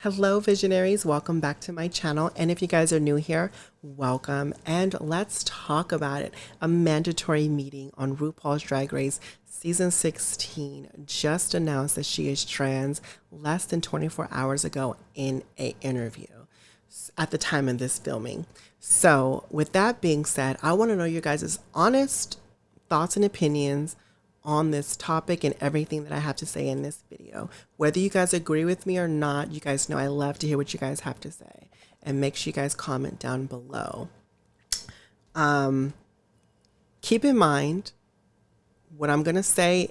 Hello, visionaries. Welcome back to my channel. And if you guys are new here, welcome. And let's talk about it. A mandatory meeting on RuPaul's Drag Race season 16 just announced that she is trans less than 24 hours ago in an interview at the time of this filming. So, with that being said, I want to know your guys' honest thoughts and opinions on this topic and everything that I have to say in this video. Whether you guys agree with me or not, you guys know I love to hear what you guys have to say. And make sure you guys comment down below. Keep in mind, what I'm going to say,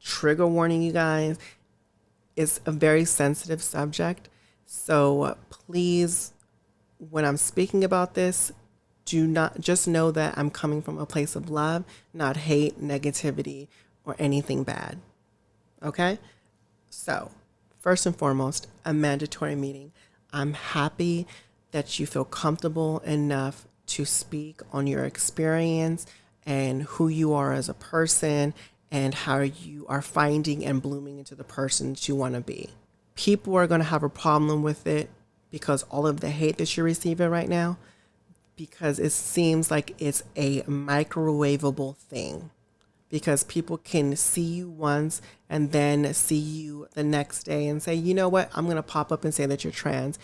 trigger warning you guys, is a very sensitive subject. So please, when I'm speaking about this, do not just know that I'm coming from a place of love, not hate, negativity, or anything bad. Okay? So, first and foremost, a mandatory meeting. I'm happy that you feel comfortable enough to speak on your experience and who you are as a person and how you are finding and blooming into the person that you want to be. People are going to have a problem with it because all of the hate that you're receiving right now, because it seems like it's a microwavable thing. Because people can see you once and then see you the next day and say, you know what, I'm going to pop up and say that you're trans.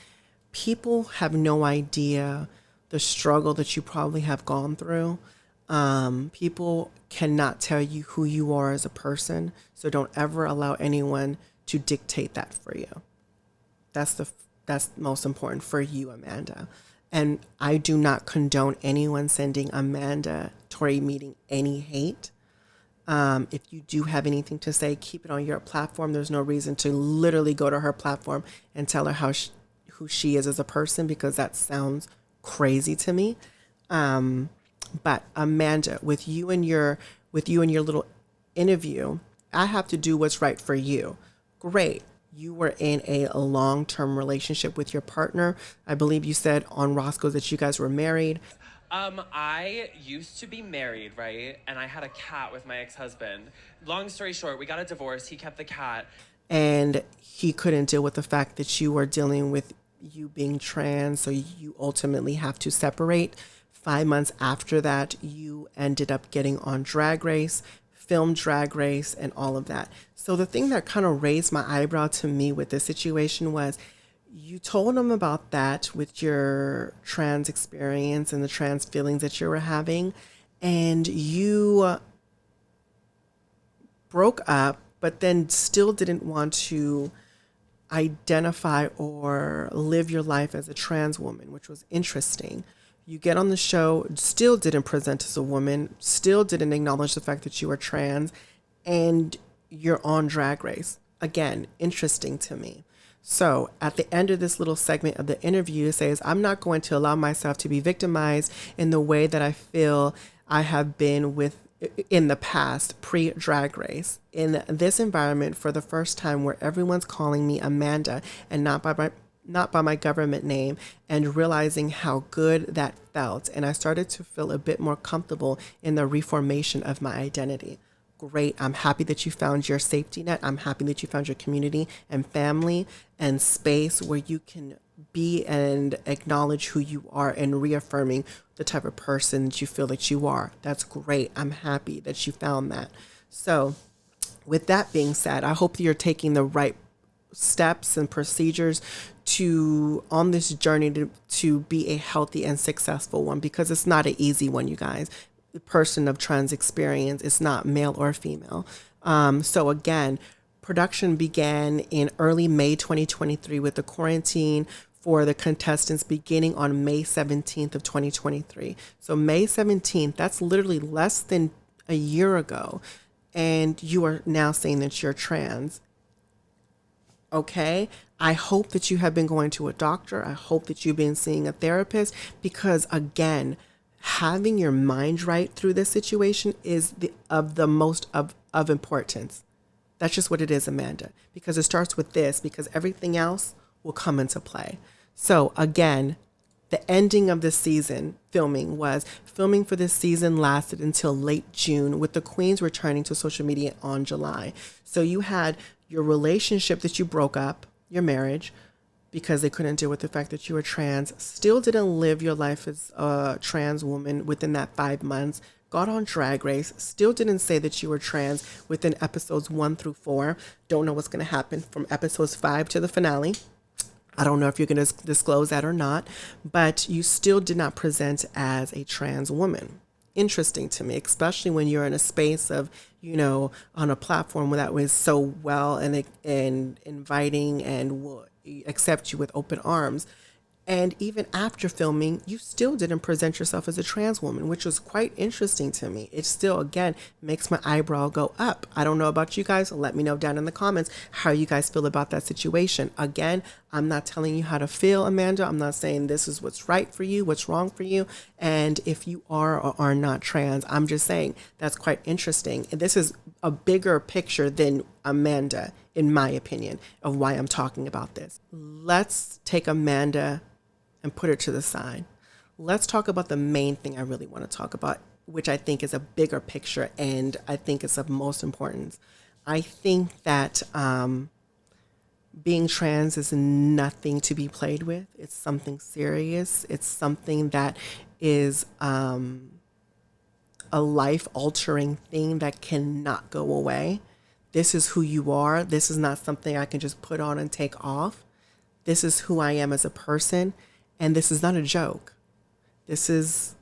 People have no idea the struggle that you probably have gone through. People cannot tell you who you are as a person. So don't ever allow anyone to dictate that for you. That's most important for you, Amanda. And I do not condone anyone sending Amanda Tori Meating any hate. If you do have anything to say, keep it on your platform. There's no reason to literally go to her platform and tell her who she is as a person, because that sounds crazy to me. But Amanda, with you and your little interview, I have to do what's right for you. Great. You were in a long-term relationship with your partner. I believe you said on Roscoe's that you guys were married. I used to be married, right? And I had a cat with my ex-husband. Long story short, we got a divorce. He kept the cat. And he couldn't deal with the fact that you were dealing with you being trans. So you ultimately have to separate. 5 months after that, you ended up getting on Drag Race, filmed Drag Race, and all of that. So the thing that kind of raised my eyebrow to me with this situation was, you told him about that with your trans experience and the trans feelings that you were having, and you broke up, but then still didn't want to identify or live your life as a trans woman, which was interesting. You get on the show, still didn't present as a woman, still didn't acknowledge the fact that you were trans, and you're on Drag Race. Again, interesting to me. So at the end of this little segment of the interview, it says, I'm not going to allow myself to be victimized in the way that I feel I have been in the past, pre-Drag Race. In this environment, for the first time, where everyone's calling me Amanda and not by my government name, and realizing how good that felt. And I started to feel a bit more comfortable in the reformation of my identity. Great. I'm happy that you found your safety net. I'm happy that you found your community and family and space where you can be and acknowledge who you are and reaffirming the type of person that you feel that you are. That's great. I'm happy that you found that. So with that being said, I hope that you're taking the right steps and procedures on this journey to be a healthy and successful one, because it's not an easy one, you guys. The person of trans experience is not male or female. So again, production began in early May 2023 with the quarantine for the contestants beginning on May 17th of 2023. So May 17th, that's literally less than a year ago. And you are now saying that you're trans. Okay, I hope that you have been going to a doctor. I hope that you've been seeing a therapist, because again, having your mind right through this situation is of the most of importance. That's just what it is, Amanda, because it starts with this, because everything else will come into play. So again, the ending of this season filming for this season lasted until late June, with the queens returning to social media on July. So you had your relationship that you broke up, your marriage, because they couldn't deal with the fact that you were trans, still didn't live your life as a trans woman within that 5 months, got on Drag Race, still didn't say that you were trans within episodes 1 through 4. Don't know what's going to happen from episodes 5 to the finale. I don't know if you're going to disclose that or not, but you still did not present as a trans woman. Interesting to me, especially when you're in a space of, on a platform where that was so well and inviting and will accept you with open arms. And even after filming, you still didn't present yourself as a trans woman, which was quite interesting to me. It still, again, makes my eyebrow go up. I don't know about you guys. Let me know down in the comments how you guys feel about that situation. Again, I'm not telling you how to feel, Amanda. I'm not saying this is what's right for you, what's wrong for you. And if you are or are not trans, I'm just saying that's quite interesting. And this is a bigger picture than Amanda, in my opinion, of why I'm talking about this. Let's take Amanda and put her to the side. Let's talk about the main thing I really want to talk about, which I think is a bigger picture and I think is of most importance. I think that being trans is nothing to be played with. It's something serious. It's something that is a life-altering thing that cannot go away. This is who you are. This is not something I can just put on and take off. This is who I am as a person. And this is not a joke. This is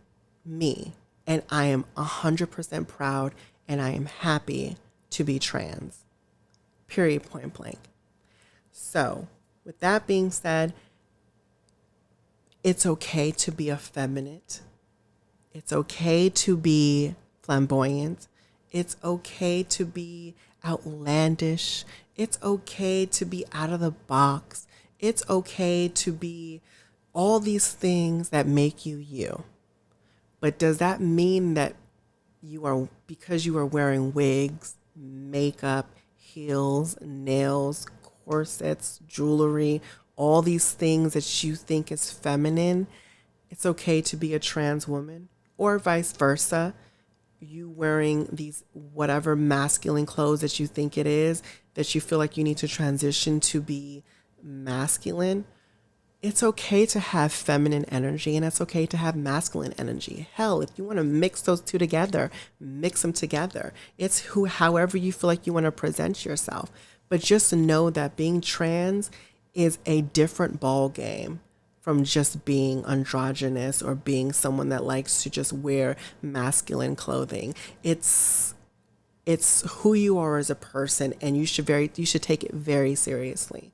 me. And I am 100% proud and I am happy to be trans. Period, point blank. So, with that being said, it's okay to be effeminate. It's okay to be flamboyant. It's okay to be outlandish. It's okay to be out of the box. It's okay to be all these things that make you you. But does that mean that because you are wearing wigs, makeup, heels, nails, corsets, jewelry, all these things that you think is feminine, it's okay to be a trans woman? Or vice versa, you wearing these whatever masculine clothes that you think it is, that you feel like you need to transition to be masculine, it's okay to have feminine energy and it's okay to have masculine energy. Hell, if you want to mix those two together, mix them together. It's however you feel like you want to present yourself. But just know that being trans is a different ball game from just being androgynous or being someone that likes to just wear masculine clothing. It's who you are as a person, and you should take it very seriously.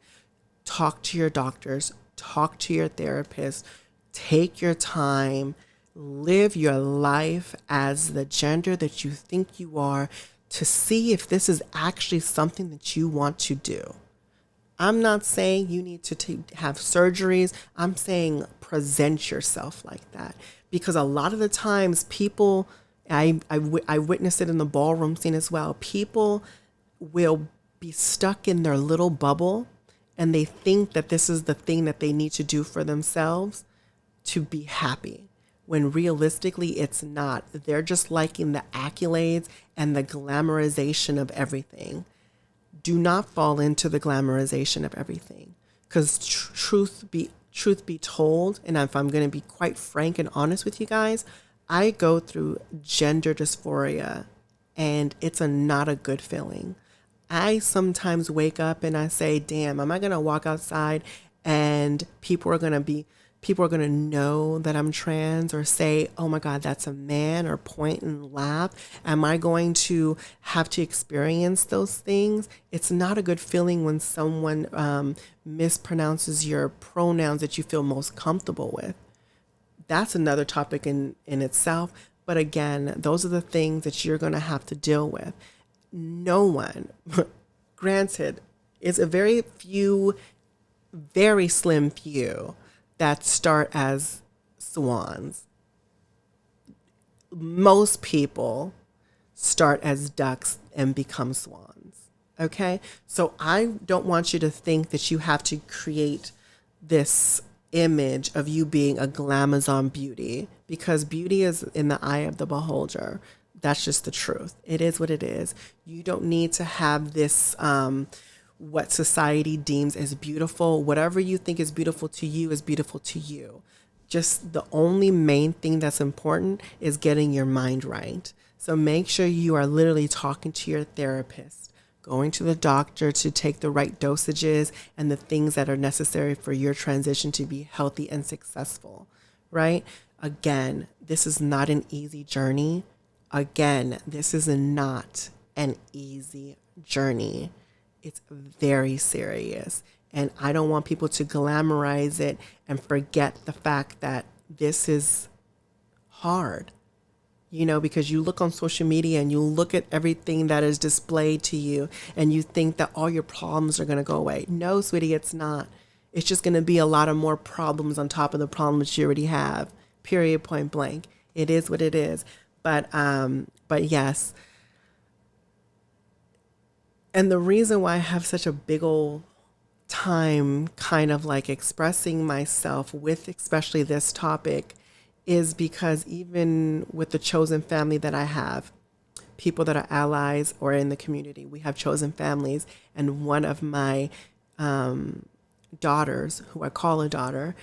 Talk to your doctors, talk to your therapist, take your time, live your life as the gender that you think you are to see if this is actually something that you want to do. I'm not saying you need to have surgeries. I'm saying present yourself like that. Because a lot of the times people, I witnessed it in the ballroom scene as well, people will be stuck in their little bubble and they think that this is the thing that they need to do for themselves to be happy, when realistically it's not. They're just liking the accolades and the glamorization of everything. Do not fall into the glamorization of everything, because truth be told, and if I'm going to be quite frank and honest with you guys, I go through gender dysphoria and it's not a good feeling. I sometimes wake up and I say, damn, am I going to walk outside and people are going to know that I'm trans, or say, oh my God, that's a man, or point and laugh? Am I going to have to experience those things? It's not a good feeling when someone mispronounces your pronouns that you feel most comfortable with. That's another topic in itself. But again, those are the things that you're going to have to deal with. No one, granted, it's a very slim few that start as swans. Most people start as ducks and become swans. Okay? So I don't want you to think that you have to create this image of you being a glamazon beauty, because beauty is in the eye of the beholder. That's just the truth. It is what it is. You don't need to have this what society deems as beautiful. Whatever you think is beautiful to you is beautiful to you. Just the only main thing that's important is getting your mind right. So make sure you are literally talking to your therapist, going to the doctor to take the right dosages and the things that are necessary for your transition to be healthy and successful, right? Again, this is not an easy journey. Again, this is not an easy journey. It's very serious. And I don't want people to glamorize it and forget the fact that this is hard. Because you look on social media and you look at everything that is displayed to you and you think that all your problems are going to go away. No, sweetie, it's not. It's just going to be a lot of more problems on top of the problems you already have. Period, point blank. It is what it is. But yes. And the reason why I have such a big old time kind of like expressing myself with especially this topic is because even with the chosen family that I have, people that are allies or in the community, we have chosen families. And one of my daughters, who I call a daughter,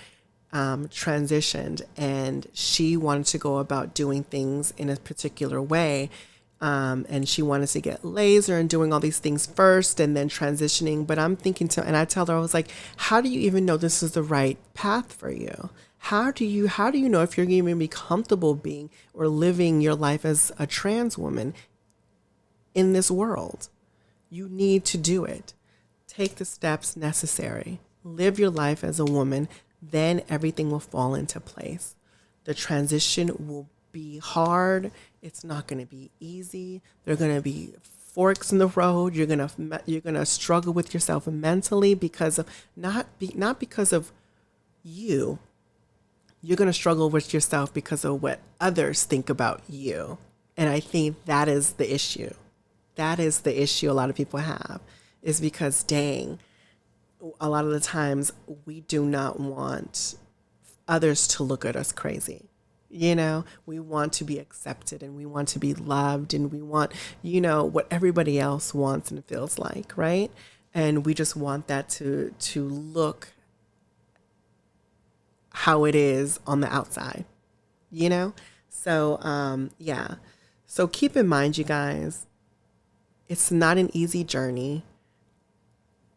transitioned, and she wanted to go about doing things in a particular way. And she wanted to get laser and doing all these things first and then transitioning. But I'm thinking and I tell her, I was like, how do you even know this is the right path for you? How do you know if you're going to be comfortable being or living your life as a trans woman in this world? You need to do it. Take the steps necessary. Live your life as a woman. Then everything will fall into place. The transition will be hard. It's not going to be easy. There are going to be forks in the road. You're going to struggle with yourself mentally because of not because of you. You're going to struggle with yourself because of what others think about you. And I think that is the issue. That is the issue a lot of people have, is because, dang, a lot of the times we do not want others to look at us crazy. We want to be accepted and we want to be loved and we want, what everybody else wants and feels like, right? And we just want that to look how it is on the outside, So, yeah. So keep in mind, you guys, it's not an easy journey.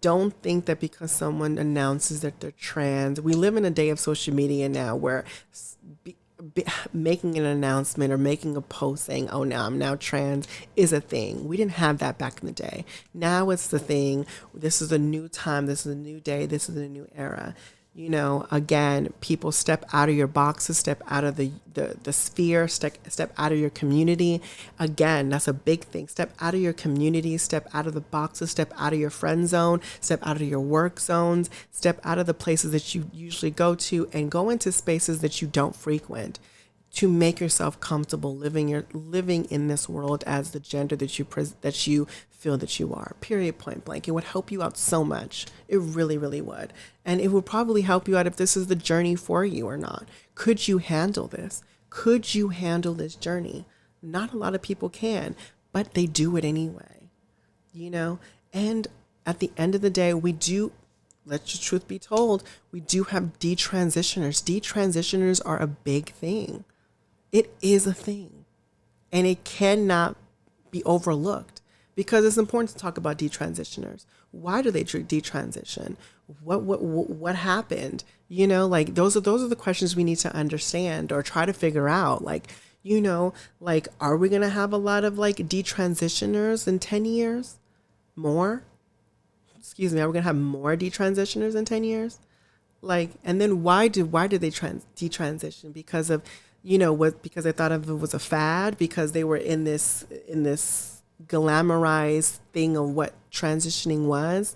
Don't think that because someone announces that they're trans, we live in a day of social media now where making an announcement or making a post saying, oh, now I'm now trans is a thing. We didn't have that back in the day. Now it's the thing. This is a new time. This is a new day. This is a new era. Again, people step out of your boxes, step out of the sphere, step out of your community. Again, that's a big thing. Step out of your community, step out of the boxes, step out of your friend zone, step out of your work zones, step out of the places that you usually go to and go into spaces that you don't frequent to make yourself comfortable living in this world as the gender that you feel that you are. Period, point blank. It would help you out so much. It really, really would. And it would probably help you out if this is the journey for you or not. Could you handle this? Could you handle this journey? Not a lot of people can, but they do it anyway. And at the end of the day, we do, let the truth be told, we do have detransitioners. Detransitioners are a big thing. It is a thing, and it cannot be overlooked because it's important to talk about detransitioners. Why do they detransition? What happened? Those are the questions we need to understand or try to figure out. Are we gonna have a lot of detransitioners in 10 years? More? Excuse me. Are we gonna have more detransitioners in 10 years? And then why did they detransition? Because of because I thought of it was a fad, because they were in this glamorized thing of what transitioning was,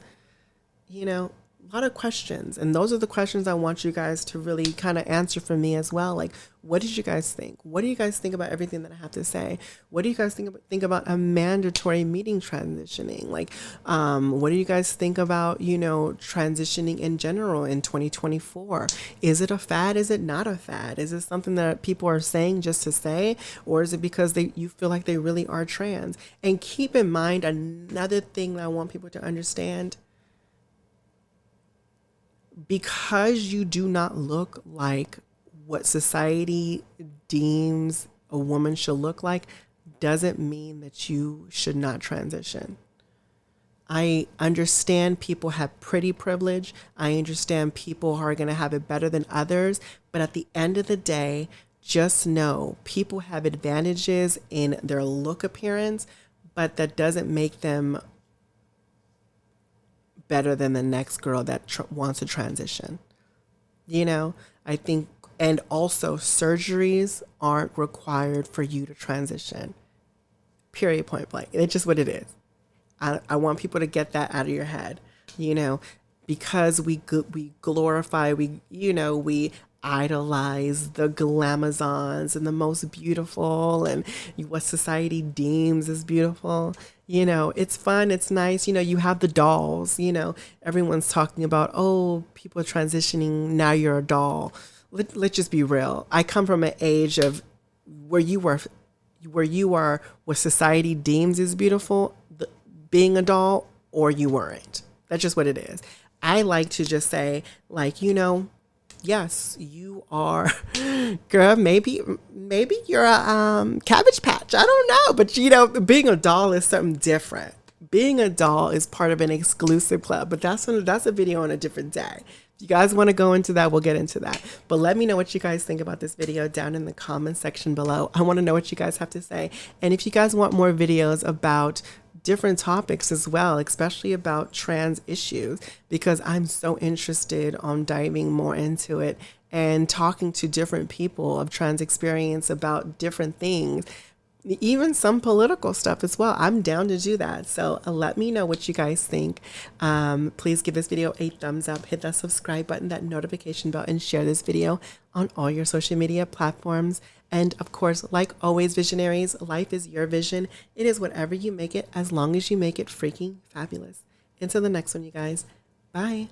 a lot of questions. And those are the questions I want you guys to really kind of answer for me as well. What did you guys think? What do you guys think about everything that I have to say? What do you guys think about a mandatory meeting transitioning? What do you guys think about, transitioning in general in 2024? Is it a fad? Is it not a fad? Is it something that people are saying just to say? Or is it because you feel like they really are trans? And keep in mind, another thing that I want people to understand, because you do not look like what society deems a woman should look like doesn't mean that you should not transition. I understand people have pretty privilege. I understand people are going to have it better than others. But at the end of the day, just know people have advantages in their look appearance, but that doesn't make them better than the next girl that wants to transition. You know, I think, and also surgeries aren't required for you to transition. Period, point blank. It's just what it is. I want people to get that out of your head, you know, because we glorify, we idolize the glamazons and the most beautiful and what society deems as beautiful. You know, it's fun. It's nice. You know, you have the dolls, you know, everyone's talking about, oh, people are transitioning. Now you're a doll. Let's just be real. I come from an age of where you are what society deems is beautiful, being a doll, or you weren't. That's just what it is. I like to just say, like, you know, yes, you are, girl, maybe you're a Cabbage Patch. I don't know. But, you know, being a doll is something different. Being a doll is part of an exclusive club, but that's a video on a different day. If you guys want to go into that, we'll get into that. But let me know what you guys think about this video down in the comment section below. I want to know what you guys have to say. And if you guys want more videos about different topics as well, especially about trans issues, because I'm so interested on diving more into it and talking to different people of trans experience about different things, even some political stuff as well. I'm down to do that. So let me know what you guys think. Please give this video a thumbs up, hit that subscribe button, that notification bell, and share this video on all your social media platforms. And of course, like always, visionaries, life is your vision. It is whatever you make it, as long as you make it freaking fabulous. Until the next one, you guys. Bye.